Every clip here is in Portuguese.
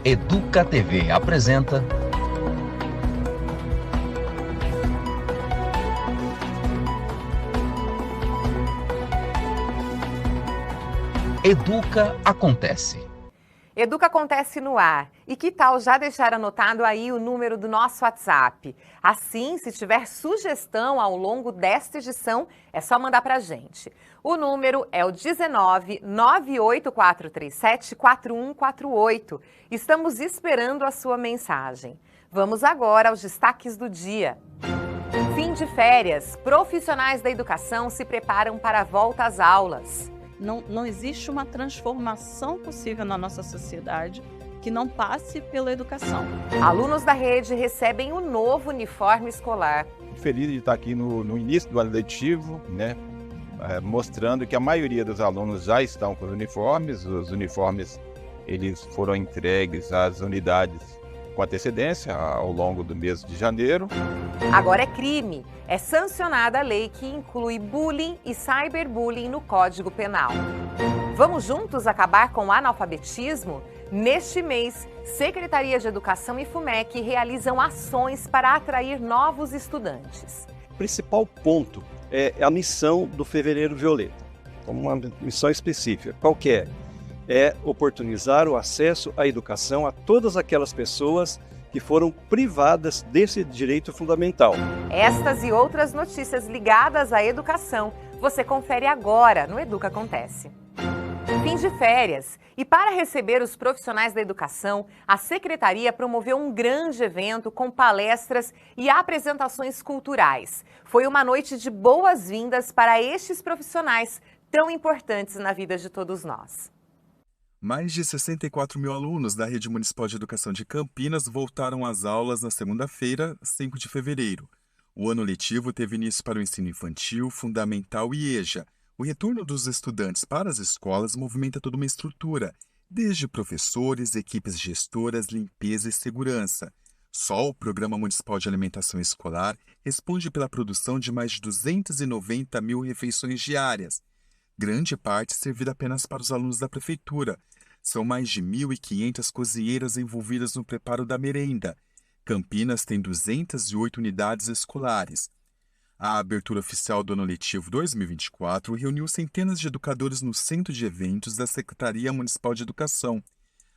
Educa TV apresenta Educa Acontece. Educa Acontece no ar. E que tal já deixar anotado aí o número do nosso WhatsApp? Assim, se tiver sugestão ao longo desta edição, é só mandar pra gente. O número é o 19 98437 4148. Estamos esperando a sua mensagem. Vamos agora aos destaques do dia. Fim de férias. Profissionais da educação se preparam para a volta às aulas. Não existe uma transformação possível na nossa sociedade que não passe pela educação. Alunos da rede recebem o novo uniforme escolar. Feliz de estar aqui no início do ano letivo, mostrando que a maioria dos alunos já estão com os uniformes. Os uniformes eles foram entregues às unidades com antecedência ao longo do mês de janeiro. Agora é crime. É sancionada a lei que inclui bullying e cyberbullying no Código Penal. Vamos juntos acabar com o analfabetismo? Neste mês, Secretaria de Educação e FUMEC realizam ações para atrair novos estudantes. O principal ponto é a missão do Fevereiro Violeta, uma missão específica. Qual que é? É oportunizar o acesso à educação a todas aquelas pessoas que foram privadas desse direito fundamental. Estas e outras notícias ligadas à educação você confere agora no Educa Acontece. Fim de férias. E para receber os profissionais da educação, a Secretaria promoveu um grande evento com palestras e apresentações culturais. Foi uma noite de boas-vindas para estes profissionais tão importantes na vida de todos nós. Mais de 64 mil alunos da Rede Municipal de Educação de Campinas voltaram às aulas na segunda-feira, 5 de fevereiro. O ano letivo teve início para o ensino infantil, fundamental e EJA. O retorno dos estudantes para as escolas movimenta toda uma estrutura, desde professores, equipes gestoras, limpeza e segurança. Só o Programa Municipal de Alimentação Escolar responde pela produção de mais de 290 mil refeições diárias. Grande parte servida apenas para os alunos da Prefeitura. São mais de 1.500 cozinheiras envolvidas no preparo da merenda. Campinas tem 208 unidades escolares. A abertura oficial do ano letivo 2024 reuniu centenas de educadores no Centro de Eventos da Secretaria Municipal de Educação.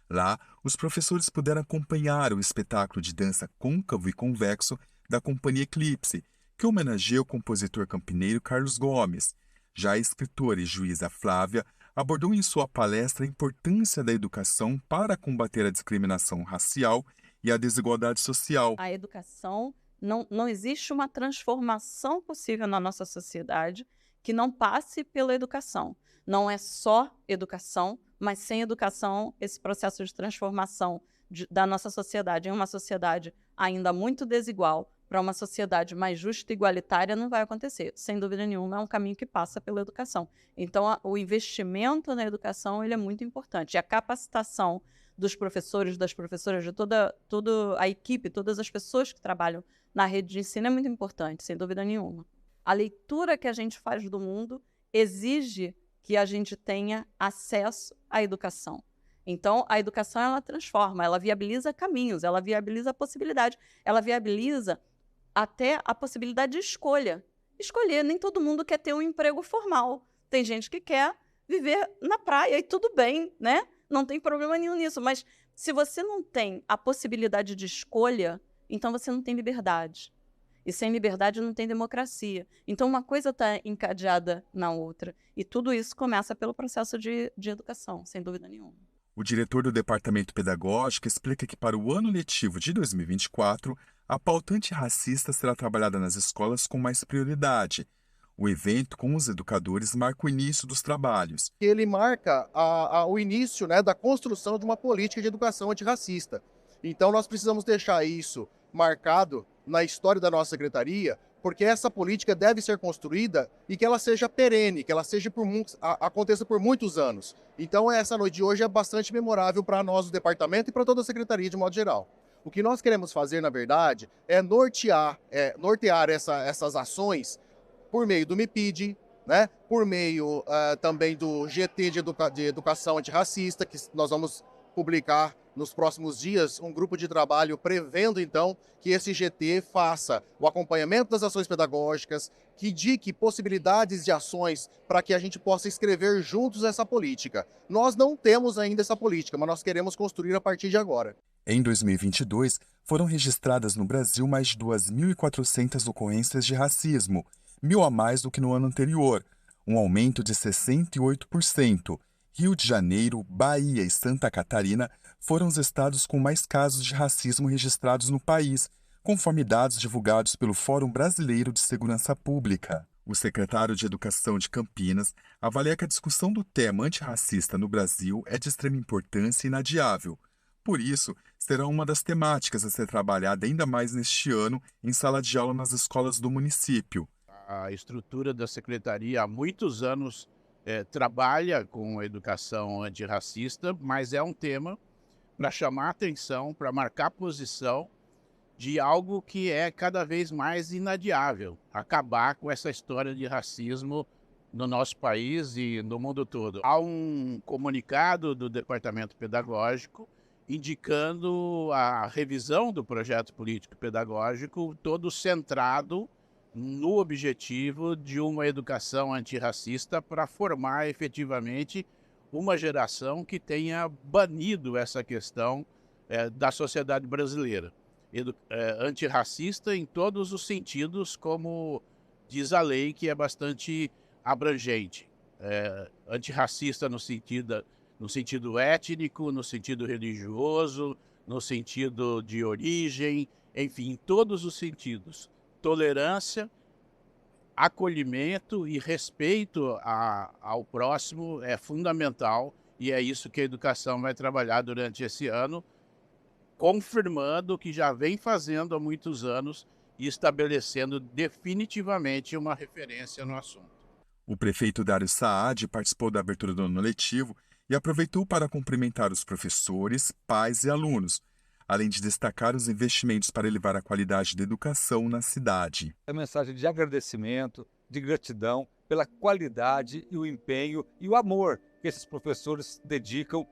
Lá, os professores puderam acompanhar o espetáculo de dança côncavo e convexo da Companhia Eclipse, que homenageia o compositor campineiro Carlos Gomes. Já a escritora e juíza Flávia abordou em sua palestra a importância da educação para combater a discriminação racial e a desigualdade social. A educação, não existe uma transformação possível na nossa sociedade que não passe pela educação. Não é só educação, mas sem educação, esse processo de transformação da nossa sociedade em uma sociedade ainda muito desigual, para uma sociedade mais justa e igualitária não vai acontecer. Sem dúvida nenhuma, é um caminho que passa pela educação. Então, o investimento na educação ele é muito importante. E a capacitação dos professores, das professoras, de toda a equipe, todas as pessoas que trabalham na rede de ensino é muito importante, sem dúvida nenhuma. A leitura que a gente faz do mundo exige que a gente tenha acesso à educação. Então, a educação ela transforma, ela viabiliza caminhos, ela viabiliza a possibilidade, ela viabiliza até a possibilidade de escolha. Escolher, nem todo mundo quer ter um emprego formal. Tem gente que quer viver na praia e tudo bem, né? Não tem problema nenhum nisso. Mas se você não tem a possibilidade de escolha, então você não tem liberdade. E sem liberdade não tem democracia. Então uma coisa está encadeada na outra. E tudo isso começa pelo processo de educação, sem dúvida nenhuma. O diretor do Departamento Pedagógico explica que para o ano letivo de 2024, a pauta antirracista será trabalhada nas escolas com mais prioridade. O evento com os educadores marca o início dos trabalhos. Ele marca o início, da construção de uma política de educação antirracista. Então nós precisamos deixar isso marcado na história da nossa secretaria, porque essa política deve ser construída e que ela seja perene, que ela seja aconteça por muitos anos. Então essa noite de hoje é bastante memorável para nós do departamento e para toda a secretaria de modo geral. O que nós queremos fazer, na verdade, é nortear essas ações por meio do MIPID, por meio também do GT de Educação Antirracista, que nós vamos publicar nos próximos dias um grupo de trabalho prevendo, então, que esse GT faça o acompanhamento das ações pedagógicas, que indique possibilidades de ações para que a gente possa escrever juntos essa política. Nós não temos ainda essa política, mas nós queremos construir a partir de agora. Em 2022, foram registradas no Brasil mais de 2.400 ocorrências de racismo, 1.000 a mais do que no ano anterior, um aumento de 68%. Rio de Janeiro, Bahia e Santa Catarina foram os estados com mais casos de racismo registrados no país, conforme dados divulgados pelo Fórum Brasileiro de Segurança Pública. O secretário de Educação de Campinas avalia que a discussão do tema antirracista no Brasil é de extrema importância e inadiável. Por isso, será uma das temáticas a ser trabalhada ainda mais neste ano em sala de aula nas escolas do município. A estrutura da secretaria há muitos anos trabalha com a educação antirracista, mas é um tema para chamar atenção, para marcar posição de algo que é cada vez mais inadiável, acabar com essa história de racismo no nosso país e no mundo todo. Há um comunicado do Departamento Pedagógico indicando a revisão do projeto político pedagógico, todo centrado no objetivo de uma educação antirracista para formar efetivamente uma geração que tenha banido essa questão da sociedade brasileira. Antirracista em todos os sentidos, como diz a lei, que é bastante abrangente. Antirracista no sentido étnico, no sentido religioso, no sentido de origem, enfim, em todos os sentidos. Tolerância, acolhimento e respeito ao próximo é fundamental e é isso que a educação vai trabalhar durante esse ano, confirmando o que já vem fazendo há muitos anos e estabelecendo definitivamente uma referência no assunto. O prefeito Dário Saad participou da abertura do ano letivo e aproveitou para cumprimentar os professores, pais e alunos, além de destacar os investimentos para elevar a qualidade da educação na cidade. A mensagem de agradecimento, de gratidão pela qualidade e o empenho e o amor que esses professores dedicam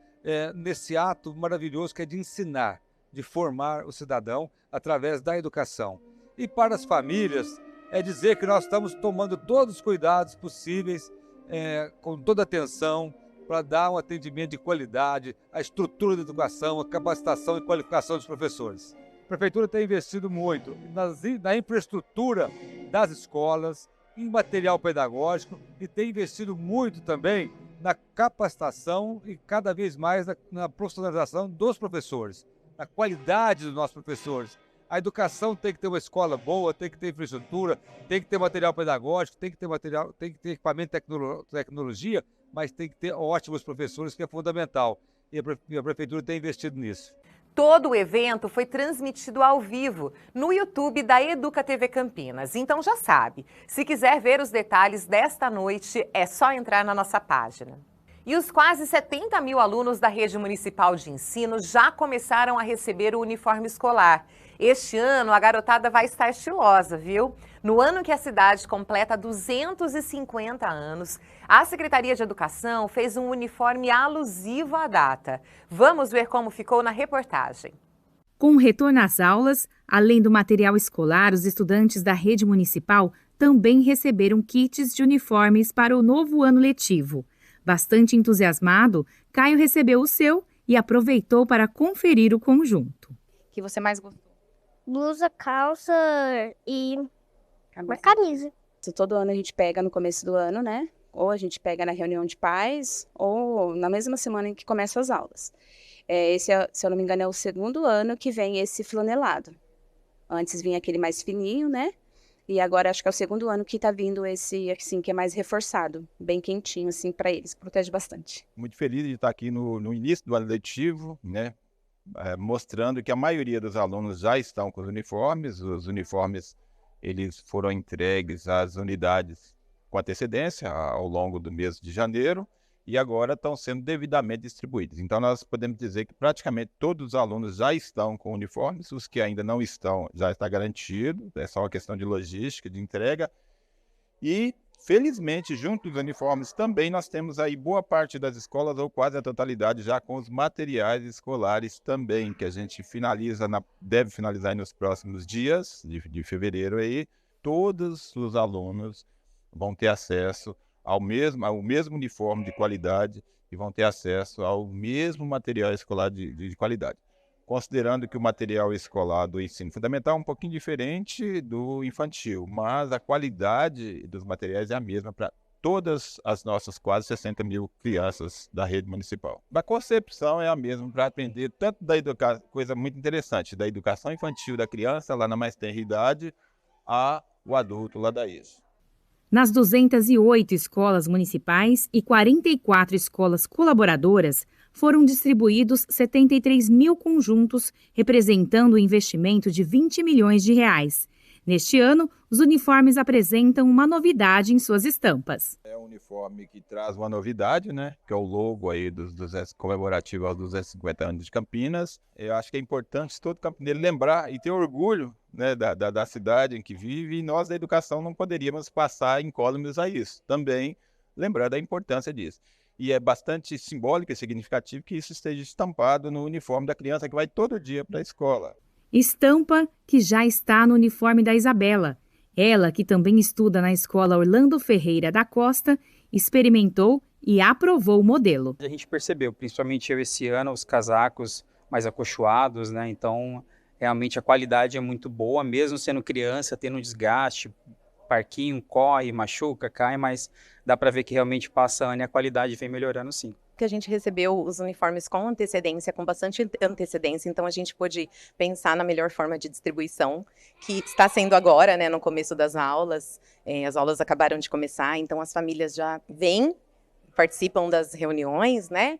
nesse ato maravilhoso que é de ensinar, de formar o cidadão através da educação. E para as famílias, é dizer que nós estamos tomando todos os cuidados possíveis, com toda atenção, para dar um atendimento de qualidade, a estrutura da educação, a capacitação e qualificação dos professores. A Prefeitura tem investido muito na infraestrutura das escolas, em material pedagógico e tem investido muito também na capacitação e cada vez mais na profissionalização dos professores, na qualidade dos nossos professores. A educação tem que ter uma escola boa, tem que ter infraestrutura, tem que ter material pedagógico, tem que ter equipamento e tecnologia, mas tem que ter ótimos professores, que é fundamental. E a Prefeitura tem investido nisso. Todo o evento foi transmitido ao vivo no YouTube da Educa TV Campinas. Então já sabe, se quiser ver os detalhes desta noite, é só entrar na nossa página. E os quase 70 mil alunos da rede municipal de ensino já começaram a receber o uniforme escolar. Este ano, a garotada vai estar estilosa, viu? No ano que a cidade completa 250 anos, a Secretaria de Educação fez um uniforme alusivo à data. Vamos ver como ficou na reportagem. Com o retorno às aulas, além do material escolar, os estudantes da rede municipal também receberam kits de uniformes para o novo ano letivo. Bastante entusiasmado, Caio recebeu o seu e aproveitou para conferir o conjunto. O que você mais gostou? Blusa, calça e uma camisa. Todo ano a gente pega no começo do ano, né? Ou a gente pega na reunião de pais, ou na mesma semana em que começam as aulas. Esse, se eu não me engano, é o segundo ano que vem esse flanelado. Antes vinha aquele mais fininho, né? E agora acho que é o segundo ano que tá vindo esse, assim, que é mais reforçado, bem quentinho, assim, para eles, que protege bastante. Muito feliz de estar aqui no início do ano letivo, né? Mostrando que a maioria dos alunos já estão com os uniformes eles foram entregues às unidades com antecedência ao longo do mês de janeiro e agora estão sendo devidamente distribuídos. Então nós podemos dizer que praticamente todos os alunos já estão com uniformes, os que ainda não estão já está garantido, é só uma questão de logística, de entrega. E Felizmente, junto dos uniformes também nós temos aí boa parte das escolas, ou quase a totalidade, já com os materiais escolares também, que a gente deve finalizar aí nos próximos dias de fevereiro aí. Todos os alunos vão ter acesso ao mesmo uniforme de qualidade e vão ter acesso ao mesmo material escolar de qualidade. Considerando que o material escolar do ensino fundamental é um pouquinho diferente do infantil, mas a qualidade dos materiais é a mesma para todas as nossas quase 60 mil crianças da rede municipal. A concepção é a mesma para atender tanto da educação, coisa muito interessante, da educação infantil da criança lá na mais tenra idade, ao adulto lá da ESO. Nas 208 escolas municipais e 44 escolas colaboradoras, foram distribuídos 73 mil conjuntos, representando um investimento de 20 milhões de reais. Neste ano, os uniformes apresentam uma novidade em suas estampas. É um uniforme que traz uma novidade, né? Que é o logo aí comemorativo aos 250 anos de Campinas. Eu acho que é importante todo campineiro lembrar e ter orgulho, né, da cidade em que vive, e nós da educação não poderíamos passar incólumes a isso. Também lembrar da importância disso. E é bastante simbólico e significativo que isso esteja estampado no uniforme da criança que vai todo dia para a escola. Estampa que já está no uniforme da Isabela. Ela, que também estuda na escola Orlando Ferreira da Costa, experimentou e aprovou o modelo. A gente percebeu, principalmente eu esse ano, os casacos mais acolchoados, né? Então, realmente a qualidade é muito boa, mesmo sendo criança, tendo um desgaste, parquinho, corre, machuca, cai, mas dá para ver que realmente passa ano e a qualidade vem melhorando sim. Que a gente recebeu os uniformes com antecedência, com bastante antecedência, então a gente pôde pensar na melhor forma de distribuição, que está sendo agora, né, no começo das aulas. As aulas acabaram de começar, então as famílias já vêm, participam das reuniões, né,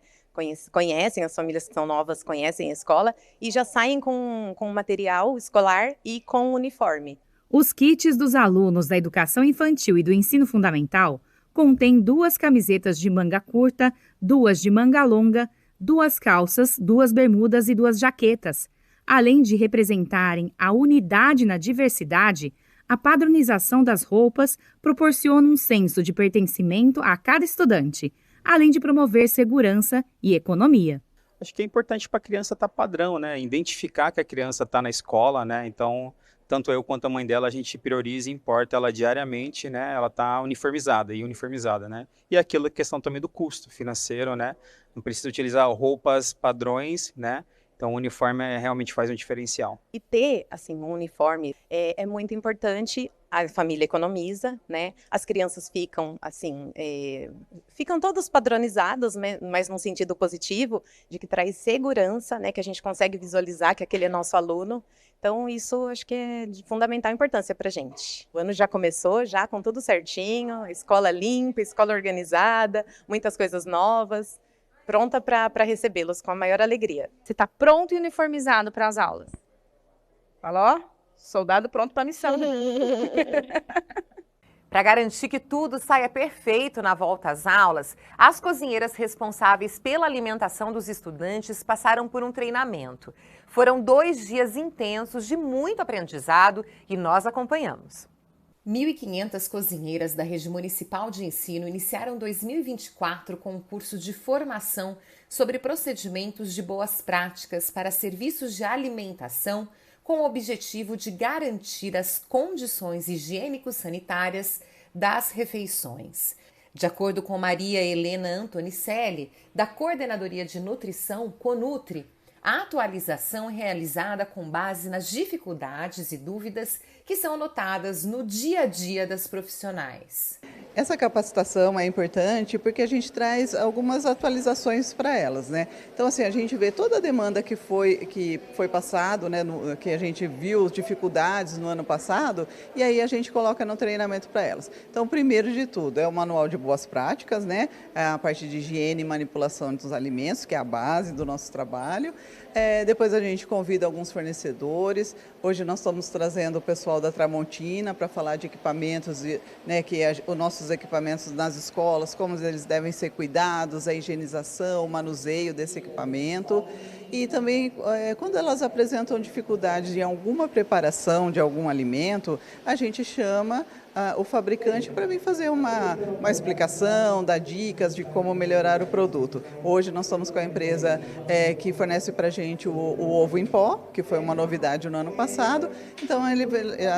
conhecem, as famílias que são novas conhecem a escola e já saem com material escolar e com uniforme. Os kits dos alunos da educação infantil e do ensino fundamental contêm 2 camisetas de manga curta, 2 de manga longa, 2 calças, 2 bermudas e 2 jaquetas. Além de representarem a unidade na diversidade, a padronização das roupas proporciona um senso de pertencimento a cada estudante, além de promover segurança e economia. Acho que é importante para a criança estar padrão, né? Identificar que a criança está na escola, né? Então, tanto eu quanto a mãe dela, a gente prioriza e importa ela diariamente, né? Ela está uniformizada, né? E aquilo é questão também do custo financeiro, né? Não precisa utilizar roupas padrões, né? Então, o uniforme realmente faz um diferencial. E ter, assim, um uniforme é muito importante. A família economiza, né? As crianças ficam, assim, ficam todas padronizadas, mas num sentido positivo, de que traz segurança, né? Que a gente consegue visualizar que aquele é nosso aluno. Então, isso acho que é de fundamental importância para a gente. O ano já começou, já com tudo certinho, escola limpa, escola organizada, muitas coisas novas. Pronta para recebê-los com a maior alegria. Você está pronto e uniformizado para as aulas? Falou? Soldado pronto para a missão. Para garantir que tudo saia perfeito na volta às aulas, as cozinheiras responsáveis pela alimentação dos estudantes passaram por um treinamento. Foram 2 dias intensos de muito aprendizado e nós acompanhamos. 1.500 cozinheiras da Rede Municipal de Ensino iniciaram 2024 com um curso de formação sobre procedimentos de boas práticas para serviços de alimentação, com o objetivo de garantir as condições higiênico-sanitárias das refeições. De acordo com Maria Helena Antonicelli, da Coordenadoria de Nutrição, CONUTRI, a atualização é realizada com base nas dificuldades e dúvidas que são notadas no dia a dia das profissionais. Essa capacitação é importante porque a gente traz algumas atualizações para elas, né? Então, assim, a gente vê toda a demanda que foi passado, né? Que a gente viu dificuldades no ano passado e aí a gente coloca no treinamento para elas. Então, primeiro de tudo, é o manual de boas práticas, né? A parte de higiene e manipulação dos alimentos, que é a base do nosso trabalho. Depois a gente convida alguns fornecedores. Hoje nós estamos trazendo o pessoal da Tramontina para falar de equipamentos, né, os nossos equipamentos nas escolas, como eles devem ser cuidados, a higienização, o manuseio desse equipamento. E também, quando elas apresentam dificuldades em alguma preparação de algum alimento, a gente chama o fabricante para vir fazer uma explicação, dar dicas de como melhorar o produto. Hoje nós estamos com a empresa que fornece para a gente o ovo em pó, que foi uma novidade no ano passado. Então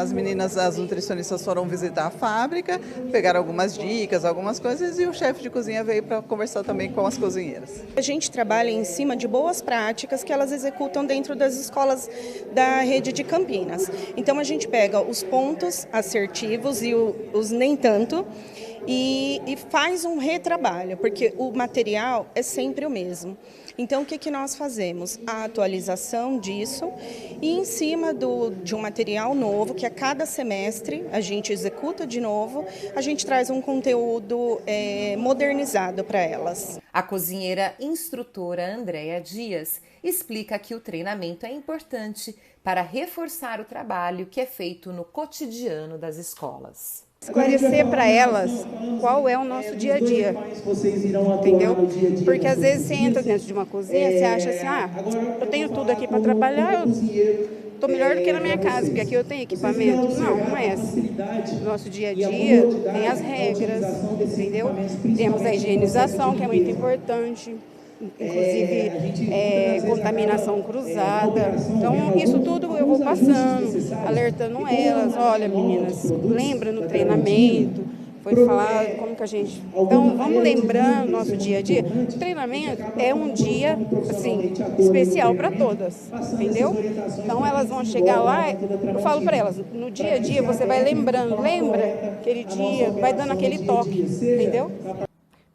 as meninas, as nutricionistas foram visitar a fábrica, pegaram algumas dicas, algumas coisas, e o chefe de cozinha veio para conversar também com as cozinheiras. A gente trabalha em cima de boas práticas que elas executam dentro das escolas da rede de Campinas. Então a gente pega os pontos assertivos e os nem tanto e faz um retrabalho, porque o material é sempre o mesmo. Então, o que nós fazemos? A atualização disso e em cima de um material novo, que a cada semestre a gente executa de novo, a gente traz um conteúdo modernizado para elas. A cozinheira instrutora Andréa Dias explica que o treinamento é importante para reforçar o trabalho que é feito no cotidiano das escolas. Esclarecer para elas qual é o nosso dia a dia, entendeu? Porque às vezes você entra dentro de uma cozinha, você acha assim, eu tenho tudo aqui para trabalhar, eu estou melhor do que na minha casa, porque aqui eu tenho equipamento. Não é assim. Nosso dia a dia tem as regras, entendeu? Temos a higienização, que é muito importante. Inclusive contaminação cruzada. Então isso tudo eu vou passando, alertando elas. Olha, meninas, lembra no treinamento, foi falado como que a gente... Então vamos lembrando nosso dia a dia. O treinamento é um dia assim especial para todas, entendeu? Então elas vão chegar lá, eu falo para elas, no dia a dia você vai lembrando, lembra aquele dia, vai dando aquele toque, entendeu?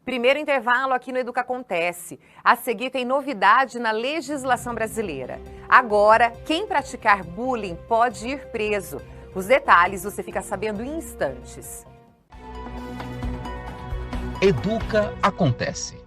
Primeiro intervalo aqui no Educa Acontece. A seguir tem novidade na legislação brasileira. Agora, quem praticar bullying pode ir preso. Os detalhes você fica sabendo em instantes. Educa Acontece.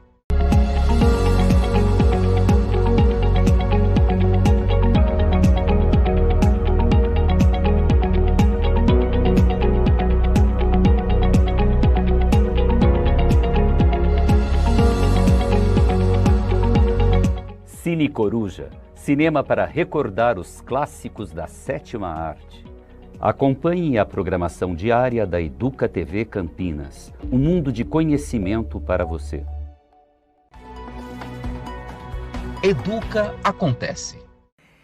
Cine Coruja, cinema para recordar os clássicos da sétima arte. Acompanhe a programação diária da Educa TV Campinas, um mundo de conhecimento para você. Educa Acontece.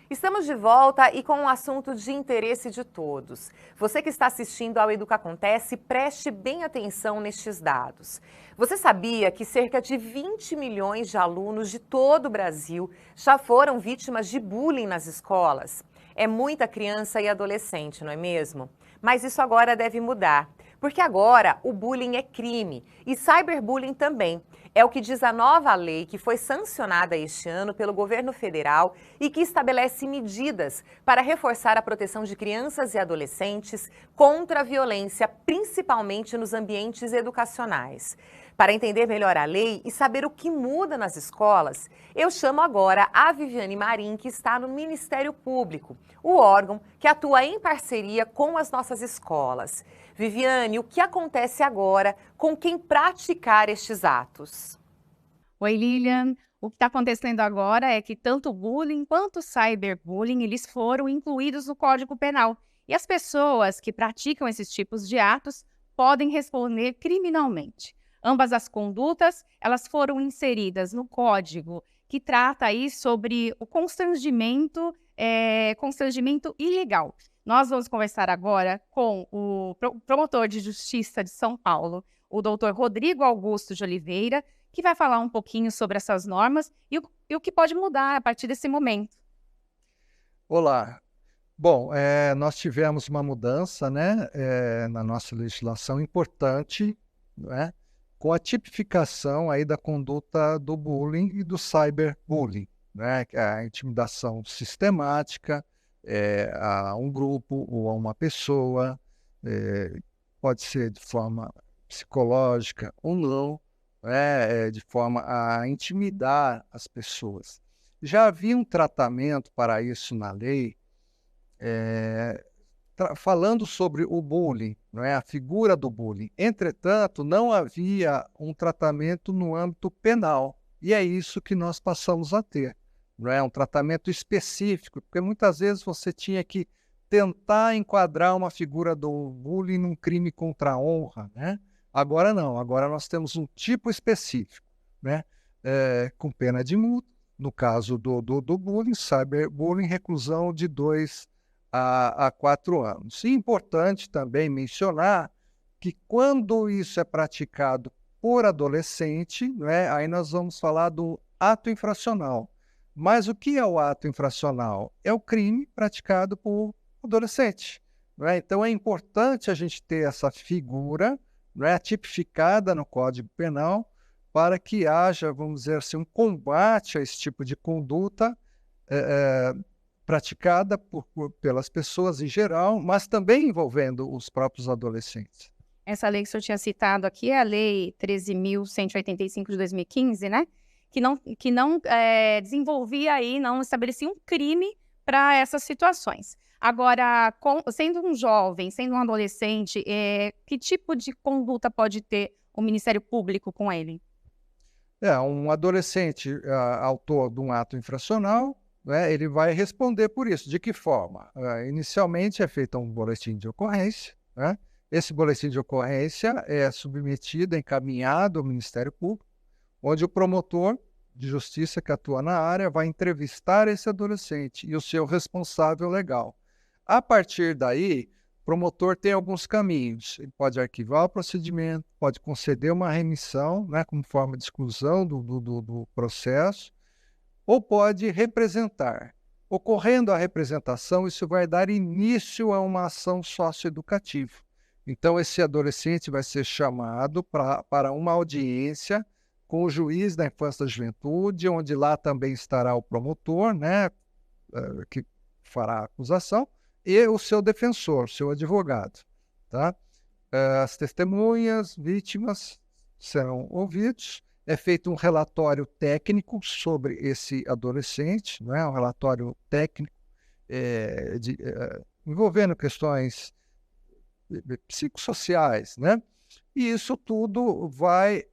Estamos de volta e com um assunto de interesse de todos. Você que está assistindo ao Educa Acontece, preste bem atenção nestes dados. Você sabia que cerca de 20 milhões de alunos de todo o Brasil já foram vítimas de bullying nas escolas? É muita criança e adolescente, não é mesmo? Mas isso agora deve mudar, porque agora o bullying é crime e cyberbullying também. É o que diz a nova lei que foi sancionada este ano pelo governo federal e que estabelece medidas para reforçar a proteção de crianças e adolescentes contra a violência, principalmente nos ambientes educacionais. Para entender melhor a lei e saber o que muda nas escolas, eu chamo agora a Viviane Marim, que está no Ministério Público, o órgão que atua em parceria com as nossas escolas. Viviane, o que acontece agora com quem praticar estes atos? Oi, Lilian. O que está acontecendo agora é que tanto o bullying quanto o cyberbullying, eles foram incluídos no Código Penal. E as pessoas que praticam esses tipos de atos podem responder criminalmente. Ambas as condutas, elas foram inseridas no código que trata aí sobre o constrangimento ilegal. Nós vamos conversar agora com o promotor de Justiça de São Paulo, o doutor Rodrigo Augusto de Oliveira, que vai falar um pouquinho sobre essas normas e o que pode mudar a partir desse momento. Olá. Bom, nós tivemos uma mudança, né, na nossa legislação importante, né, com a tipificação aí da conduta do bullying e do cyberbullying, né, a intimidação sistemática a um grupo ou a uma pessoa, pode ser de forma psicológica ou não, de forma a intimidar as pessoas. Já havia um tratamento para isso na lei, falando sobre o bullying, não é? A figura do bullying. Entretanto, não havia um tratamento no âmbito penal. E é isso que nós passamos a ter, não é? Um tratamento específico, porque muitas vezes você tinha que tentar enquadrar uma figura do bullying num crime contra a honra, né? Agora não, agora nós temos um tipo específico, né? Com pena de multa, no caso do bullying, cyberbullying, reclusão de 2 a 4 anos. E importante também mencionar que quando isso é praticado por adolescente, né, aí nós vamos falar do ato infracional. Mas o que é o ato infracional? É o crime praticado por adolescente. Né? Então é importante a gente ter essa figura, né, tipificada no Código Penal, para que haja, vamos dizer assim, um combate a esse tipo de conduta praticada pelas pessoas em geral, mas também envolvendo os próprios adolescentes. Essa lei que o senhor tinha citado aqui é a Lei 13.185 de 2015, né? Que não desenvolvia aí, não estabelecia um crime para essas situações. Agora, sendo um jovem, sendo um adolescente, que tipo de conduta pode ter o Ministério Público com ele? Um adolescente autor de um ato infracional, né, ele vai responder por isso. De que forma? Inicialmente é feito um boletim de ocorrência, né? Esse boletim de ocorrência é submetido, encaminhado ao Ministério Público, onde o promotor de justiça que atua na área vai entrevistar esse adolescente e o seu responsável legal. A partir daí, o promotor tem alguns caminhos. Ele pode arquivar o procedimento, pode conceder uma remissão, né, como forma de exclusão do processo, ou pode representar. Ocorrendo a representação, isso vai dar início a uma ação socioeducativa. Então, esse adolescente vai ser chamado para uma audiência com o juiz da infância e da juventude, onde lá também estará o promotor, né, que fará a acusação, e o seu defensor, seu advogado. Tá? As testemunhas, vítimas serão ouvidos. É feito um relatório técnico sobre esse adolescente, né, um relatório técnico envolvendo questões psicossociais, né? E isso tudo vai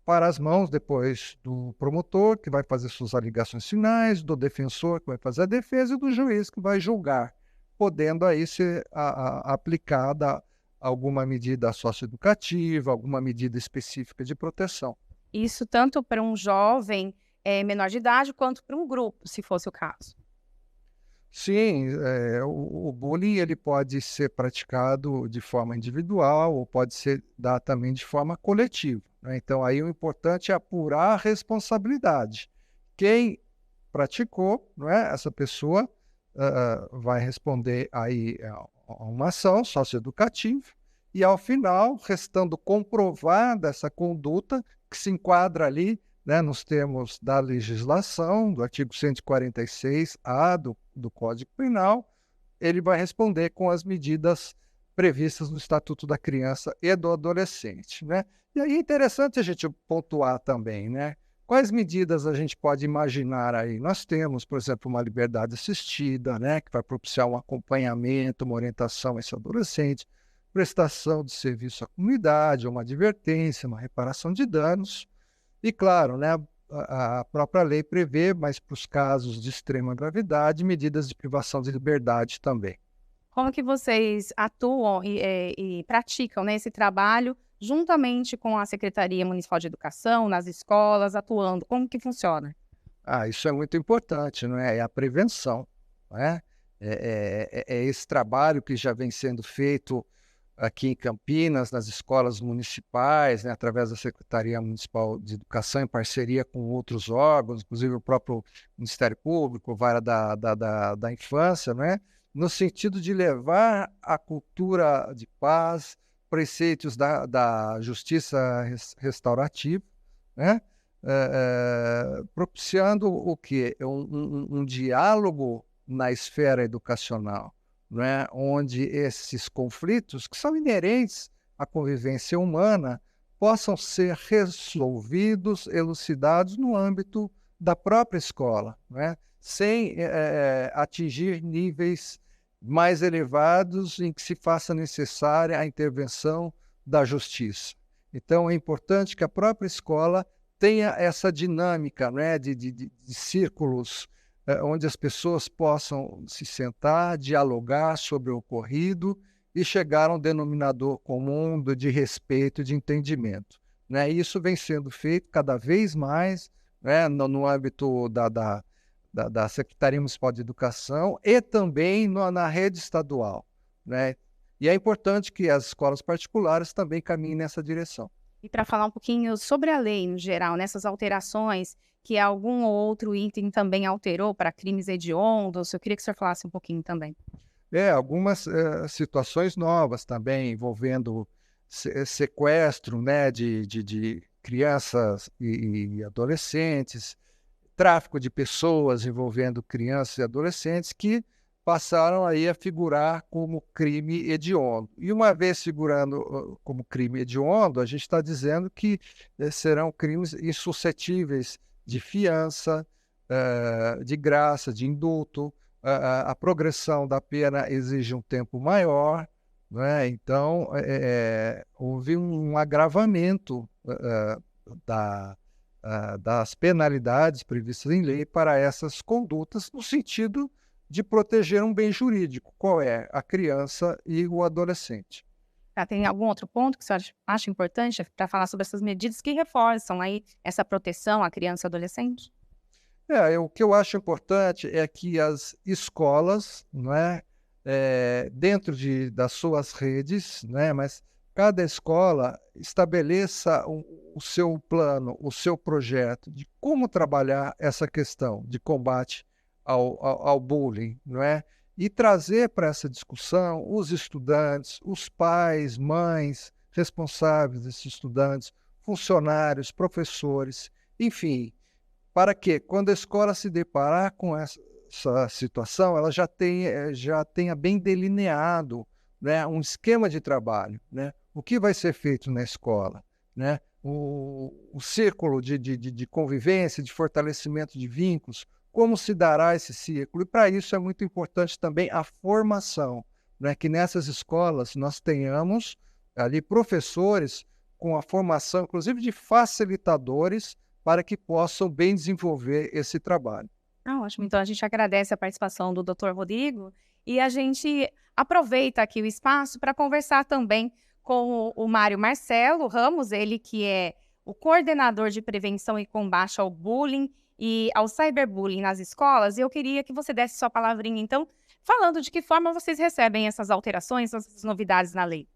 para as mãos depois do promotor, que vai fazer suas alegações finais, do defensor, que vai fazer a defesa, e do juiz, que vai julgar, podendo aí ser aplicada alguma medida socioeducativa, alguma medida específica de proteção. Isso tanto para um jovem menor de idade, quanto para um grupo, se fosse o caso. Sim, o bullying ele pode ser praticado de forma individual ou pode ser dado também de forma coletiva, né? Então, aí o importante é apurar a responsabilidade. Quem praticou, não é? Essa pessoa vai responder aí a uma ação socioeducativa e, ao final, restando comprovada essa conduta que se enquadra ali, né, nos termos da legislação, do artigo 146-A do Código Penal, ele vai responder com as medidas previstas no Estatuto da Criança e do Adolescente, né? E aí é interessante a gente pontuar também, né? Quais medidas a gente pode imaginar aí? Nós temos, por exemplo, uma liberdade assistida, né, que vai propiciar um acompanhamento, uma orientação a esse adolescente, prestação de serviço à comunidade, uma advertência, uma reparação de danos. E, claro, né, a própria lei prevê, mas para os casos de extrema gravidade, medidas de privação de liberdade também. Como que vocês atuam e praticam, né, esse trabalho juntamente com a Secretaria Municipal de Educação, nas escolas, atuando? Como que funciona? Isso é muito importante, não é? É a prevenção, não é? É esse trabalho que já vem sendo feito aqui em Campinas, nas escolas municipais, né, através da Secretaria Municipal de Educação, em parceria com outros órgãos, inclusive o próprio Ministério Público, Vara da Infância, né, no sentido de levar a cultura de paz, preceitos da justiça restaurativa, né, propiciando o quê? Um diálogo na esfera educacional, né, onde esses conflitos, que são inerentes à convivência humana, possam ser resolvidos, elucidados no âmbito da própria escola, né? Sem atingir níveis mais elevados em que se faça necessária a intervenção da justiça. Então, é importante que a própria escola tenha essa dinâmica, né, de círculos onde as pessoas possam se sentar, dialogar sobre o ocorrido e chegar a um denominador comum de respeito, de entendimento, né? Isso vem sendo feito cada vez mais, né, no âmbito da Secretaria Municipal de Educação e também na rede estadual, né? E é importante que as escolas particulares também caminhem nessa direção. E para falar um pouquinho sobre a lei no geral, nessas alterações, que algum ou outro item também alterou para crimes hediondos, eu queria que o senhor falasse um pouquinho também. Algumas situações novas também envolvendo sequestro, né, de crianças e adolescentes, tráfico de pessoas envolvendo crianças e adolescentes que passaram aí a figurar como crime hediondo. E uma vez figurando como crime hediondo, a gente está dizendo que serão crimes insuscetíveis de fiança, de graça, de indulto. A progressão da pena exige um tempo maior, né? Então, houve um agravamento das penalidades previstas em lei para essas condutas, no sentido de proteger um bem jurídico, qual é? A criança e o adolescente. Tem algum outro ponto que o senhor acha importante para falar sobre essas medidas que reforçam aí essa proteção à criança e adolescente? O que eu acho importante é que as escolas, não é, dentro das suas redes, né, mas cada escola estabeleça o seu plano, o seu projeto de como trabalhar essa questão de combate ao bullying, não é? E trazer para essa discussão os estudantes, os pais, mães, responsáveis desses estudantes, funcionários, professores, enfim, para que, quando a escola se deparar com essa situação, ela já tenha bem delineado, né, um esquema de trabalho, né? O que vai ser feito na escola, né? O círculo de convivência, de fortalecimento de vínculos, como se dará esse círculo. E para isso é muito importante também a formação, né? Que nessas escolas nós tenhamos ali professores com a formação, inclusive de facilitadores, para que possam bem desenvolver esse trabalho. Ótimo. Então, a gente agradece a participação do Dr. Rodrigo e a gente aproveita aqui o espaço para conversar também com o Mário Marcelo Ramos, ele que é o coordenador de prevenção e combate ao bullying e ao cyberbullying nas escolas. E eu queria que você desse sua palavrinha, então, falando de que forma vocês recebem essas alterações, essas novidades na lei.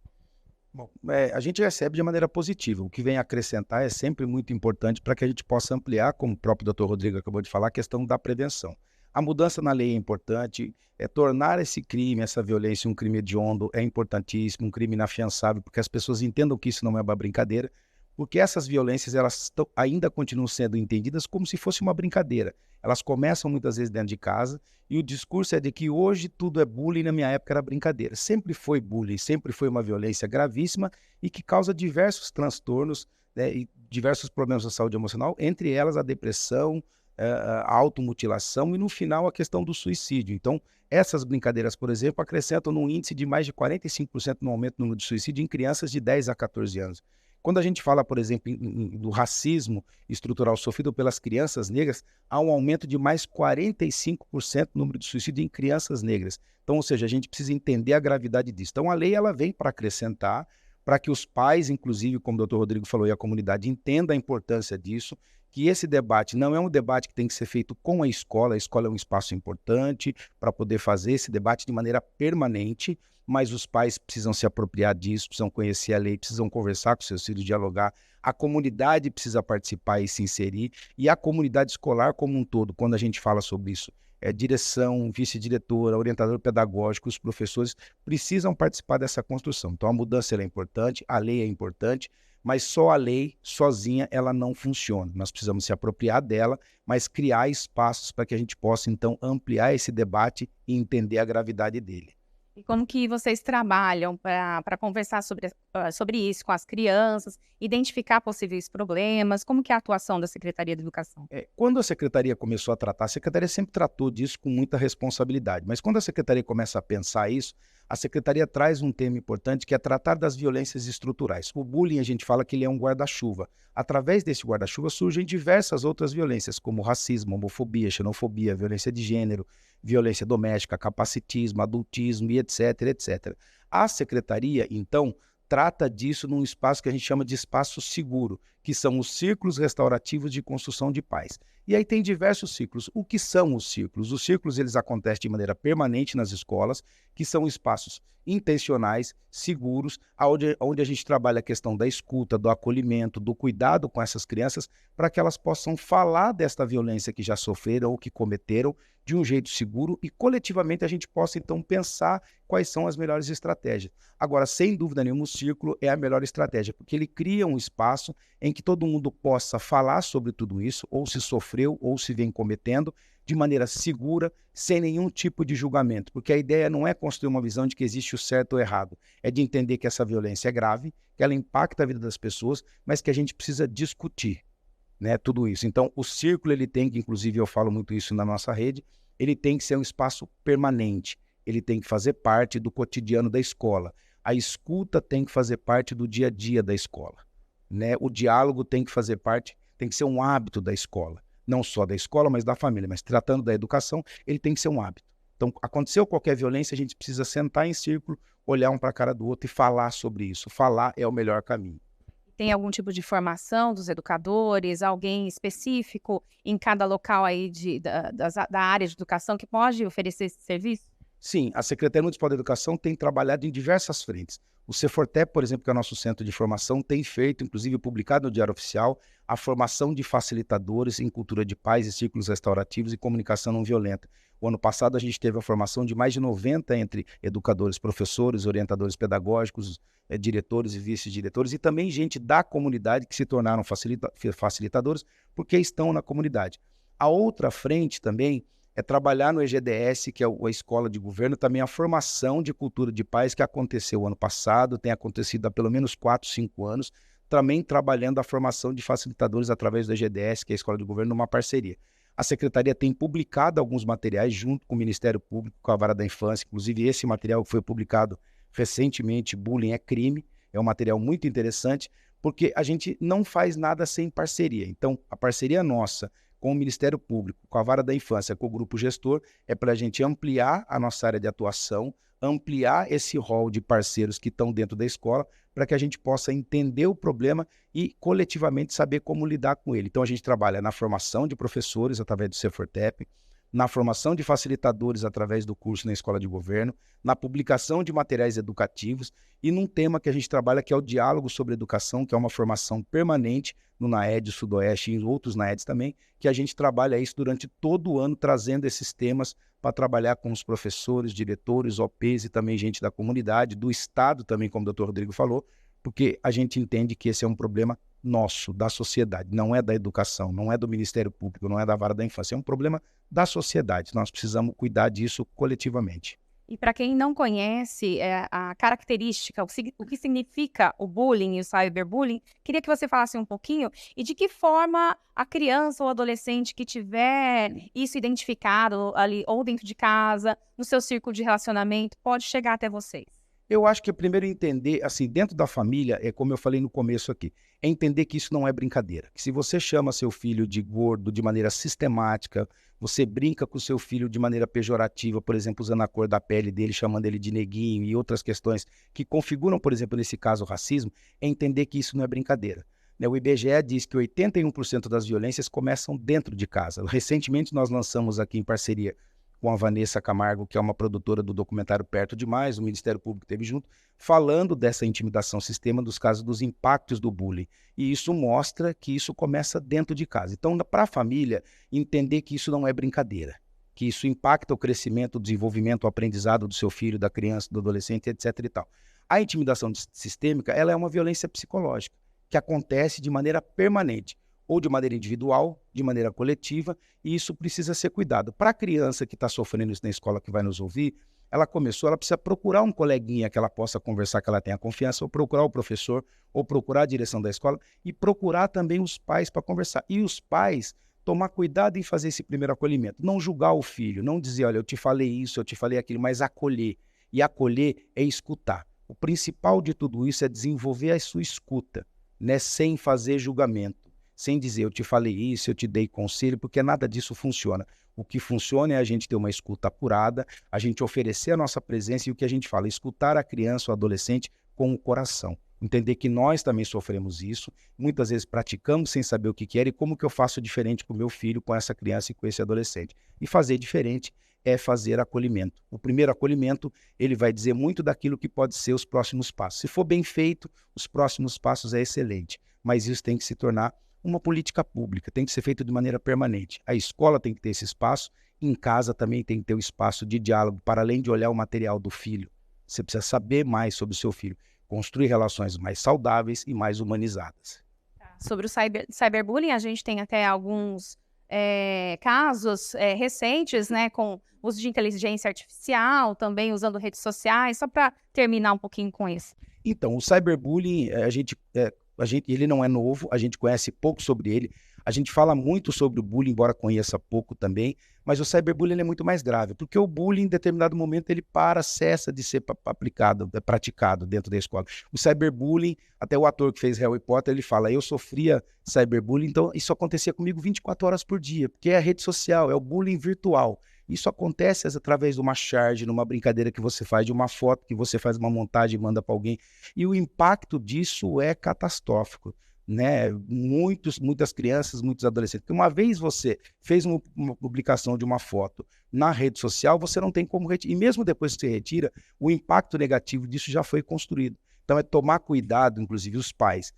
Bom, a gente recebe de maneira positiva. O que vem acrescentar é sempre muito importante para que a gente possa ampliar, como o próprio Dr. Rodrigo acabou de falar, a questão da prevenção. A mudança na lei é importante, tornar esse crime, essa violência, um crime hediondo é importantíssimo, um crime inafiançável, porque as pessoas entendam que isso não é uma brincadeira, porque essas violências elas ainda continuam sendo entendidas como se fosse uma brincadeira. Elas começam muitas vezes dentro de casa e o discurso é de que hoje tudo é bullying, na minha época era brincadeira. Sempre foi bullying, sempre foi uma violência gravíssima e que causa diversos transtornos, né, e diversos problemas da saúde emocional, entre elas a depressão, a automutilação e no final a questão do suicídio. Então essas brincadeiras, por exemplo, acrescentam num índice de mais de 45% no aumento do número de suicídio em crianças de 10 a 14 anos. Quando a gente fala, por exemplo, do racismo estrutural sofrido pelas crianças negras, há um aumento de mais 45% no número de suicídio em crianças negras. Então, ou seja, a gente precisa entender a gravidade disso. Então, a lei ela vem para acrescentar, para que os pais, inclusive, como o Dr. Rodrigo falou, e a comunidade entenda a importância disso, que esse debate não é um debate que tem que ser feito com a escola é um espaço importante para poder fazer esse debate de maneira permanente, mas os pais precisam se apropriar disso, precisam conhecer a lei, precisam conversar com seus filhos, dialogar, a comunidade precisa participar e se inserir, e a comunidade escolar como um todo, quando a gente fala sobre isso, direção, vice-diretora, orientador pedagógico, os professores precisam participar dessa construção. Então a mudança é importante, a lei é importante, mas só a lei sozinha ela não funciona. Nós precisamos se apropriar dela, mas criar espaços para que a gente possa então ampliar esse debate e entender a gravidade dele. E como que vocês trabalham para conversar sobre isso com as crianças, identificar possíveis problemas? Como que é a atuação da Secretaria de Educação? Quando a Secretaria começou a tratar, a Secretaria sempre tratou disso com muita responsabilidade, mas quando a Secretaria começa a pensar isso, a Secretaria traz um tema importante que é tratar das violências estruturais. O bullying, a gente fala que ele é um guarda-chuva. Através desse guarda-chuva surgem diversas outras violências, como racismo, homofobia, xenofobia, violência de gênero, violência doméstica, capacitismo, adultismo e etc, etc. A Secretaria, então, trata disso num espaço que a gente chama de espaço seguro, que são os círculos restaurativos de construção de paz. E aí tem diversos círculos. O que são os círculos? Os círculos eles acontecem de maneira permanente nas escolas, que são espaços intencionais, seguros, onde a gente trabalha a questão da escuta, do acolhimento, do cuidado com essas crianças, para que elas possam falar desta violência que já sofreram ou que cometeram de um jeito seguro e coletivamente a gente possa então pensar quais são as melhores estratégias. Agora, sem dúvida nenhuma, o círculo é a melhor estratégia, porque ele cria um espaço em que todo mundo possa falar sobre tudo isso, ou se sofreu, ou se vem cometendo, de maneira segura, sem nenhum tipo de julgamento, porque a ideia não é construir uma visão de que existe o certo ou errado, é de entender que essa violência é grave, que ela impacta a vida das pessoas, mas que a gente precisa discutir, né, tudo isso. Então, o círculo, ele tem que, inclusive eu falo muito isso na nossa rede, ele tem que ser um espaço permanente, ele tem que fazer parte do cotidiano da escola. A escuta tem que fazer parte do dia a dia da escola, né? O diálogo tem que fazer parte, tem que ser um hábito da escola. Não só da escola, mas da família. Mas tratando da educação, ele tem que ser um hábito. Então, aconteceu qualquer violência, a gente precisa sentar em círculo, olhar um para a cara do outro e falar sobre isso. Falar é o melhor caminho. Tem algum tipo de formação dos educadores, alguém específico em cada local aí da área de educação que pode oferecer esse serviço? Sim, a Secretaria Municipal da Educação tem trabalhado em diversas frentes. O Cefortep, por exemplo, que é o nosso centro de formação, tem feito, inclusive publicado no Diário Oficial, a formação de facilitadores em cultura de paz e círculos restaurativos e comunicação não violenta. O ano passado a gente teve a formação de mais de 90 entre educadores, professores, orientadores pedagógicos, diretores e vice-diretores e também gente da comunidade que se tornaram facilitadores porque estão na comunidade. A outra frente também é trabalhar no EGDS, que é a Escola de Governo, também a formação de cultura de paz que aconteceu ano passado, tem acontecido há pelo menos 4, 5 anos, também trabalhando a formação de facilitadores através do EGDS, que é a Escola de Governo, numa parceria. A Secretaria tem publicado alguns materiais junto com o Ministério Público, com a Vara da Infância, inclusive esse material que foi publicado recentemente, Bullying é Crime, é um material muito interessante, porque a gente não faz nada sem parceria. Então, a parceria nossa com o Ministério Público, com a Vara da Infância, com o Grupo Gestor, é para a gente ampliar a nossa área de atuação, ampliar esse rol de parceiros que estão dentro da escola, para que a gente possa entender o problema e coletivamente saber como lidar com ele. Então a gente trabalha na formação de professores através do Cefortep, na formação de facilitadores através do curso na Escola de Governo, na publicação de materiais educativos e num tema que a gente trabalha que é o diálogo sobre educação, que é uma formação permanente no NAED Sudoeste e em outros NAEDs também, que a gente trabalha isso durante todo o ano, trazendo esses temas para trabalhar com os professores, diretores, OPs e também gente da comunidade, do Estado também, como o Dr. Rodrigo falou, porque a gente entende que esse é um problema nosso, da sociedade, não é da educação, não é do Ministério Público, não é da Vara da Infância, é um problema da sociedade. Nós precisamos cuidar disso coletivamente. E para quem não conhece a característica, o que significa o bullying e o cyberbullying, queria que você falasse um pouquinho e de que forma a criança ou adolescente que tiver isso identificado ali ou dentro de casa, no seu círculo de relacionamento, pode chegar até vocês. Eu acho que é primeiro entender, assim, dentro da família, é como eu falei no começo aqui, é entender que isso não é brincadeira. Que se você chama seu filho de gordo de maneira sistemática, você brinca com seu filho de maneira pejorativa, por exemplo, usando a cor da pele dele, chamando ele de neguinho e outras questões que configuram, por exemplo, nesse caso, o racismo, é entender que isso não é brincadeira. O IBGE diz que 81% das violências começam dentro de casa. Recentemente nós lançamos aqui em parceria com a Vanessa Camargo, que é uma produtora do documentário Perto Demais, o Ministério Público esteve junto, falando dessa intimidação sistema, dos casos dos impactos do bullying. E isso mostra que isso começa dentro de casa. Então, para a família, entender que isso não é brincadeira, que isso impacta o crescimento, o desenvolvimento, o aprendizado do seu filho, da criança, do adolescente, etc. e tal. A intimidação sistêmica, ela é uma violência psicológica, que acontece de maneira permanente, ou de maneira individual, de maneira coletiva, e isso precisa ser cuidado. Para a criança que está sofrendo isso na escola, que vai nos ouvir, ela começou, ela precisa procurar um coleguinha que ela possa conversar, que ela tenha confiança, ou procurar o professor, ou procurar a direção da escola, e procurar também os pais para conversar. E os pais tomar cuidado em fazer esse primeiro acolhimento. Não julgar o filho, não dizer, olha, eu te falei isso, eu te falei aquilo, mas acolher. E acolher é escutar. O principal de tudo isso é desenvolver a sua escuta, né? Sem fazer julgamento, sem dizer, eu te falei isso, eu te dei conselho, porque nada disso funciona. O que funciona é a gente ter uma escuta apurada, a gente oferecer a nossa presença e o que a gente fala, escutar a criança ou adolescente com o coração. Entender que nós também sofremos isso, muitas vezes praticamos sem saber o que era e como que eu faço diferente com o meu filho, com essa criança e com esse adolescente. E fazer diferente é fazer acolhimento. O primeiro acolhimento, ele vai dizer muito daquilo que pode ser os próximos passos. Se for bem feito, os próximos passos é excelente, mas isso tem que se tornar uma política pública, tem que ser feito de maneira permanente. A escola tem que ter esse espaço, em casa também tem que ter o espaço de diálogo, para além de olhar o material do filho. Você precisa saber mais sobre o seu filho, construir relações mais saudáveis e mais humanizadas. Sobre o cyberbullying, a gente tem até alguns casos recentes, né, com uso de inteligência artificial, também usando redes sociais, só para terminar um pouquinho com isso. Então, o cyberbullying, ele não é novo, a gente conhece pouco sobre ele, a gente fala muito sobre o bullying, embora conheça pouco também, mas o cyberbullying é muito mais grave, porque o bullying, em determinado momento, ele cessa de ser praticado dentro da escola. O cyberbullying, até o ator que fez Harry Potter, ele fala, eu sofria cyberbullying, então isso acontecia comigo 24 horas por dia, porque é a rede social, é o bullying virtual. Isso acontece através de uma charge, numa brincadeira que você faz, de uma foto que você faz uma montagem e manda para alguém. E o impacto disso é catastrófico, né? Muitas crianças, muitos adolescentes. Porque uma vez você fez uma publicação de uma foto na rede social, você não tem como retirar. E mesmo depois que você retira, o impacto negativo disso já foi construído. Então é tomar cuidado, inclusive os pais.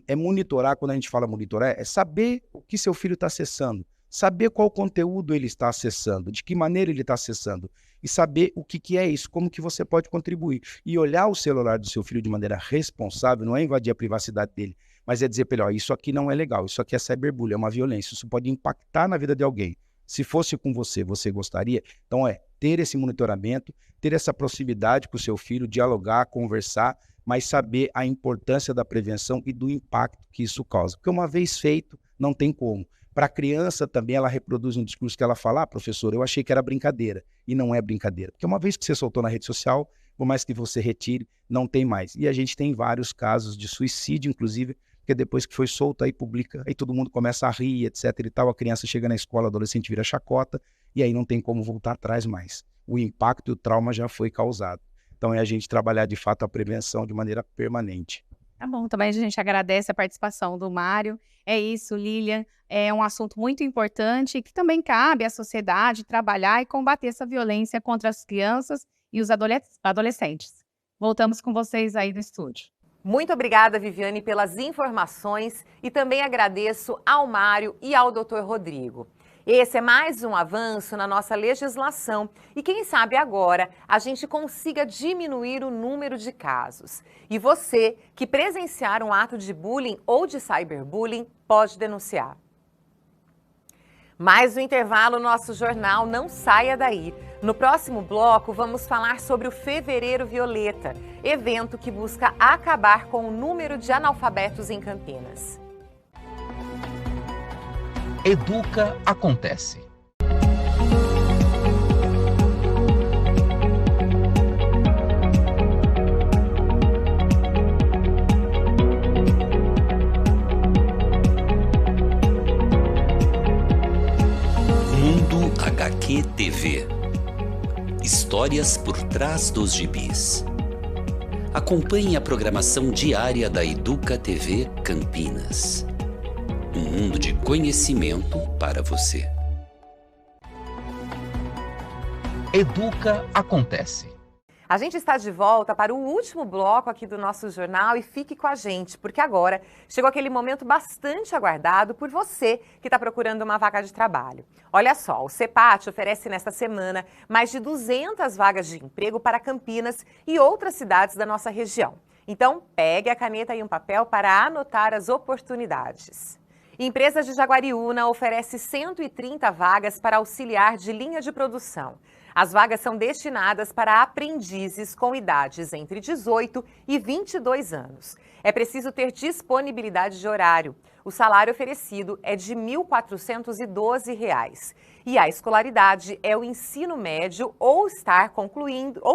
É monitorar, quando a gente fala monitorar, é saber o que seu filho está acessando. Saber qual conteúdo ele está acessando, de que maneira ele está acessando, e saber o que é isso, como que você pode contribuir. E olhar o celular do seu filho de maneira responsável, não é invadir a privacidade dele, mas é dizer para ele, ó, isso aqui não é legal, isso aqui é cyberbullying, é uma violência, isso pode impactar na vida de alguém. Se fosse com você, você gostaria? Então ter esse monitoramento, ter essa proximidade com o seu filho, dialogar, conversar, mas saber a importância da prevenção e do impacto que isso causa. Porque uma vez feito, não tem como. Para a criança também, ela reproduz um discurso que ela fala, professor, eu achei que era brincadeira. E não é brincadeira. Porque uma vez que você soltou na rede social, por mais que você retire, não tem mais. E a gente tem vários casos de suicídio, inclusive, porque depois que foi solto, aí publica, aí todo mundo começa a rir, etc. e tal, a criança chega na escola, o adolescente vira chacota, e aí não tem como voltar atrás mais. O impacto e o trauma já foi causado. Então é a gente trabalhar, de fato, a prevenção de maneira permanente. Tá bom, também a gente agradece a participação do Mário. É isso, Lilian, é um assunto muito importante que também cabe à sociedade trabalhar e combater essa violência contra as crianças e os adolescentes. Voltamos com vocês aí do estúdio. Muito obrigada, Viviane, pelas informações e também agradeço ao Mário e ao Dr. Rodrigo. Esse é mais um avanço na nossa legislação e quem sabe agora a gente consiga diminuir o número de casos. E você que presenciar um ato de bullying ou de cyberbullying pode denunciar. Mais um intervalo no nosso jornal, não saia daí. No próximo bloco vamos falar sobre o Fevereiro Violeta, evento que busca acabar com o número de analfabetos em Campinas. Educa Acontece. Mundo HQ TV. Histórias por trás dos gibis. Acompanhe a programação diária da Educa TV Campinas. Um mundo de conhecimento para você. Educa Acontece. A gente está de volta para o último bloco aqui do nosso jornal e fique com a gente, porque agora chegou aquele momento bastante aguardado por você que está procurando uma vaga de trabalho. Olha só, o CEPAT oferece nesta semana mais de 200 vagas de emprego para Campinas e outras cidades da nossa região. Então, pegue a caneta e um papel para anotar as oportunidades. Empresa de Jaguariúna oferece 130 vagas para auxiliar de linha de produção. As vagas são destinadas para aprendizes com idades entre 18 e 22 anos. É preciso ter disponibilidade de horário. O salário oferecido é de R$ 1.412 e a escolaridade é o ensino médio ou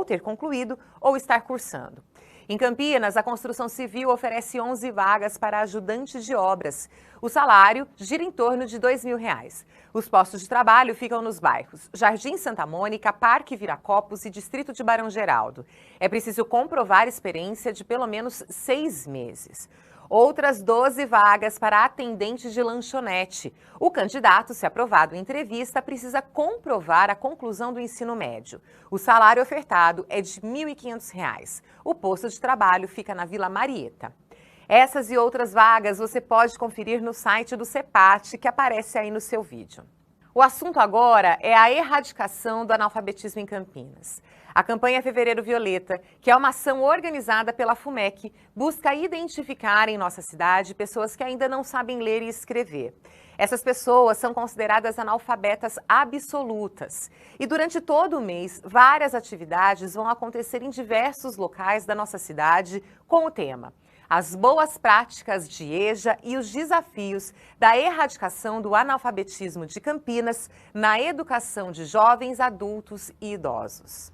ter concluído ou estar cursando. Em Campinas, a construção civil oferece 11 vagas para ajudante de obras. O salário gira em torno de R$ 2.000. Os postos de trabalho ficam nos bairros Jardim Santa Mônica, Parque Viracopos e Distrito de Barão Geraldo. É preciso comprovar experiência de pelo menos 6 meses. Outras 12 vagas para atendente de lanchonete. O candidato, se aprovado em entrevista, precisa comprovar a conclusão do ensino médio. O salário ofertado é de R$ 1.500. O posto de trabalho fica na Vila Marieta. Essas e outras vagas você pode conferir no site do CEPAT, que aparece aí no seu vídeo. O assunto agora é a erradicação do analfabetismo em Campinas. A campanha Fevereiro Violeta, que é uma ação organizada pela FUMEC, busca identificar em nossa cidade pessoas que ainda não sabem ler e escrever. Essas pessoas são consideradas analfabetas absolutas. E durante todo o mês, várias atividades vão acontecer em diversos locais da nossa cidade com o tema As Boas Práticas de EJA e os Desafios da Erradicação do Analfabetismo de Campinas na Educação de Jovens, Adultos e Idosos.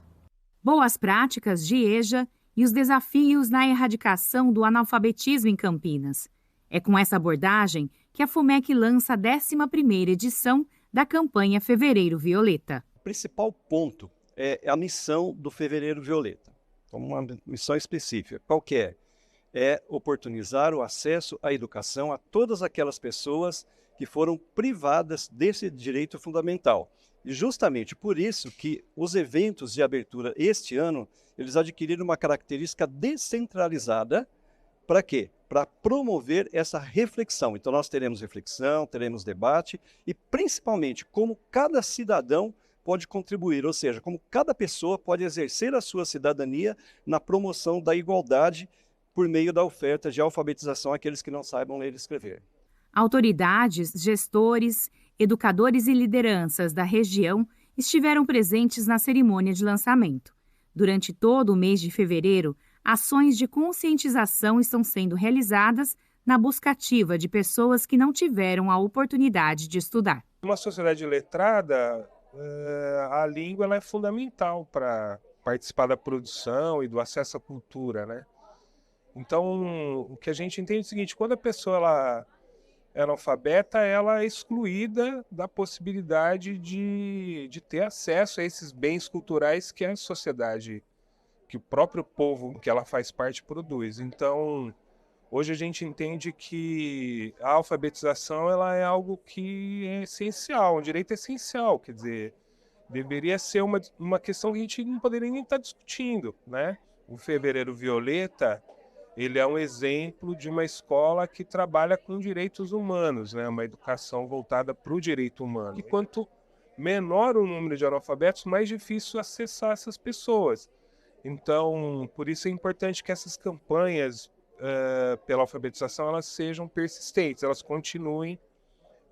Boas práticas de EJA e os desafios na erradicação do analfabetismo em Campinas. É com essa abordagem que a FUMEC lança a 11ª edição da campanha Fevereiro Violeta. O principal ponto é a missão do Fevereiro Violeta, uma missão específica. Qual que é? É oportunizar o acesso à educação a todas aquelas pessoas que foram privadas desse direito fundamental. E justamente por isso que os eventos de abertura este ano, eles adquiriram uma característica descentralizada. Para quê? Para promover essa reflexão. Então nós teremos reflexão, teremos debate e principalmente como cada cidadão pode contribuir, ou seja, como cada pessoa pode exercer a sua cidadania na promoção da igualdade por meio da oferta de alfabetização àqueles que não saibam ler e escrever. Autoridades, gestores, educadores e lideranças da região estiveram presentes na cerimônia de lançamento. Durante todo o mês de fevereiro, ações de conscientização estão sendo realizadas na busca ativa de pessoas que não tiveram a oportunidade de estudar. Numa sociedade letrada, a língua ela é fundamental para participar da produção e do acesso à cultura, né? Então, o que a gente entende é o seguinte: quando a pessoa ela é analfabeta, ela é excluída da possibilidade de ter acesso a esses bens culturais que a sociedade, que o próprio povo que ela faz parte produz. Então, hoje a gente entende que a alfabetização ela é algo que é essencial, um direito essencial, quer dizer, deveria ser uma questão que a gente não poderia nem estar discutindo, né? O Fevereiro Violeta, ele é um exemplo de uma escola que trabalha com direitos humanos, né? Uma educação voltada para o direito humano. E quanto menor o número de analfabetos, mais difícil acessar essas pessoas. Então, por isso é importante que essas campanhas pela alfabetização elas sejam persistentes, elas continuem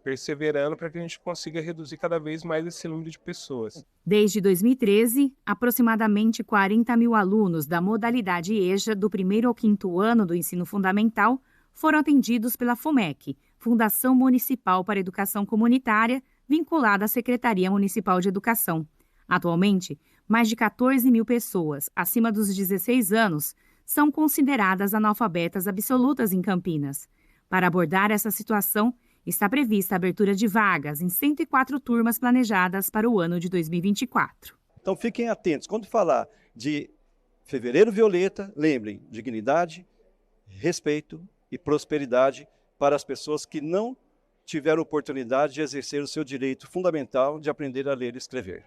perseverando para que a gente consiga reduzir cada vez mais esse número de pessoas. Desde 2013, aproximadamente 40 mil alunos da modalidade EJA do 1º ao 5º ano do ensino fundamental foram atendidos pela FUMEC, Fundação Municipal para a Educação Comunitária, vinculada à Secretaria Municipal de Educação. Atualmente, mais de 14 mil pessoas acima dos 16 anos são consideradas analfabetas absolutas em Campinas. Para abordar essa situação, está prevista a abertura de vagas em 104 turmas planejadas para o ano de 2024. Então fiquem atentos. Quando falar de Fevereiro Violeta, lembrem, dignidade, respeito e prosperidade para as pessoas que não tiveram oportunidade de exercer o seu direito fundamental de aprender a ler e escrever.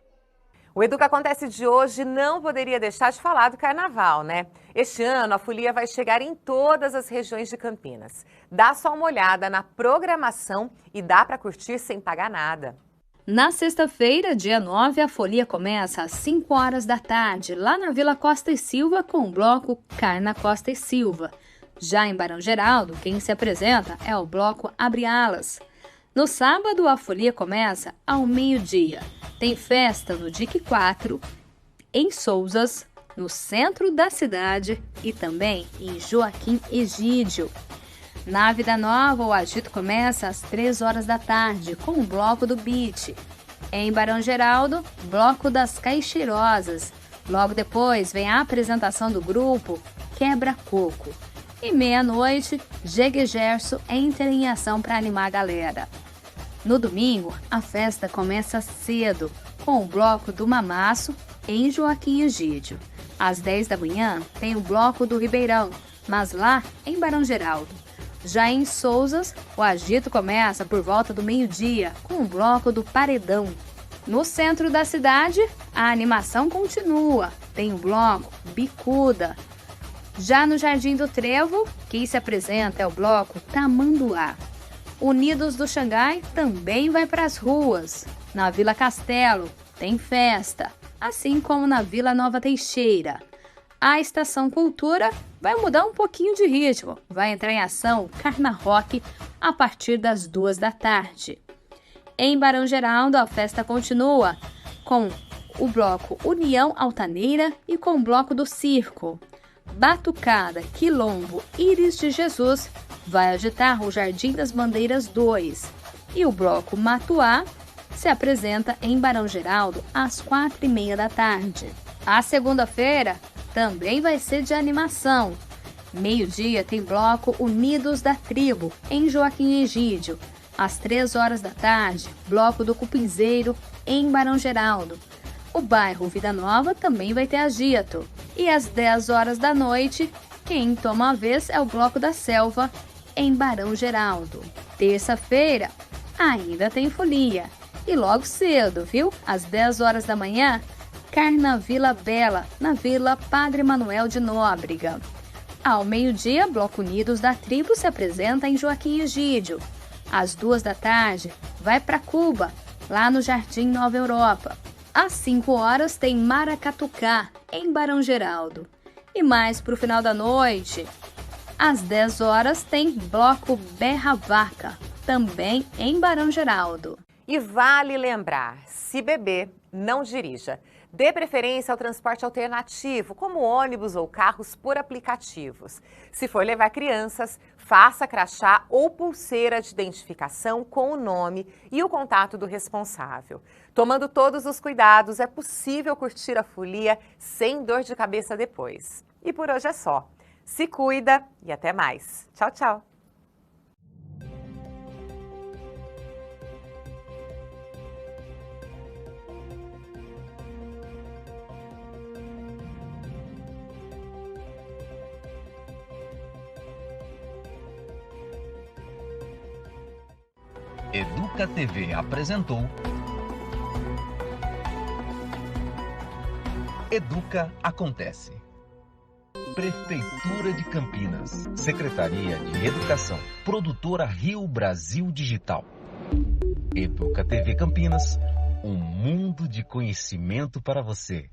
O Educa Acontece de hoje não poderia deixar de falar do carnaval, né? Este ano a folia vai chegar em todas as regiões de Campinas. Dá só uma olhada na programação e dá para curtir sem pagar nada. Na sexta-feira, dia 9, a folia começa às 5 horas da tarde, lá na Vila Costa e Silva, com o bloco Carna Costa e Silva. Já em Barão Geraldo, quem se apresenta é o bloco Abre Alas. No sábado, a folia começa ao meio-dia. Tem festa no DIC 4, em Souzas, no centro da cidade e também em Joaquim Egídio. Na Vida Nova, o agito começa às 3 horas da tarde, com o Bloco do Beat. Em Barão Geraldo, Bloco das Caixeirosas. Logo depois vem a apresentação do grupo Quebra Coco. E meia-noite, Jegue Gerso entra em ação para animar a galera. No domingo, a festa começa cedo, com o Bloco do Mamaço em Joaquim Egídio. Às 10 da manhã, tem o Bloco do Ribeirão, mas lá em Barão Geraldo. Já em Souzas, o agito começa por volta do meio-dia, com o Bloco do Paredão. No centro da cidade, a animação continua. Tem o Bloco Bicuda. Já no Jardim do Trevo, quem se apresenta é o Bloco Tamanduá. Unidos do Xangai também vai para as ruas. Na Vila Castelo tem festa, assim como na Vila Nova Teixeira. A Estação Cultura vai mudar um pouquinho de ritmo. Vai entrar em ação Carna Rock a partir das 2 da tarde. Em Barão Geraldo, a festa continua com o Bloco União Altaneira e com o Bloco do Circo. Batucada, Quilombo, Íris de Jesus vai agitar o Jardim das Bandeiras 2. E o Bloco Matuá se apresenta em Barão Geraldo às 4h30 da tarde. A segunda-feira também vai ser de animação. Meio-dia tem Bloco Unidos da Tribo, em Joaquim Egídio. Às 3 horas da tarde, Bloco do Cupinzeiro, em Barão Geraldo. O bairro Vida Nova também vai ter agito. E às 10 horas da noite, quem toma a vez é o Bloco da Selva, em Barão Geraldo. Terça-feira, ainda tem folia. E logo cedo, viu? Às 10 horas da manhã, Carna Vila Bela, na Vila Padre Manuel de Nóbrega. Ao meio-dia, Bloco Unidos da Tribo se apresenta em Joaquim Egídio. Às 2 da tarde, vai para Cuba, lá no Jardim Nova Europa. Às 5 horas tem Maracatucá, em Barão Geraldo. E mais para o final da noite, às 10 horas tem Bloco Berra Vaca, também em Barão Geraldo. E vale lembrar, se beber, não dirija. Dê preferência ao transporte alternativo, como ônibus ou carros por aplicativos. Se for levar crianças, faça crachá ou pulseira de identificação com o nome e o contato do responsável. Tomando todos os cuidados, é possível curtir a folia sem dor de cabeça depois. E por hoje é só. Se cuida e até mais. Tchau, tchau. Educa TV apresentou Educa Acontece. Prefeitura de Campinas, Secretaria de Educação, Produtora Rio Brasil Digital. Educa TV Campinas, um mundo de conhecimento para você.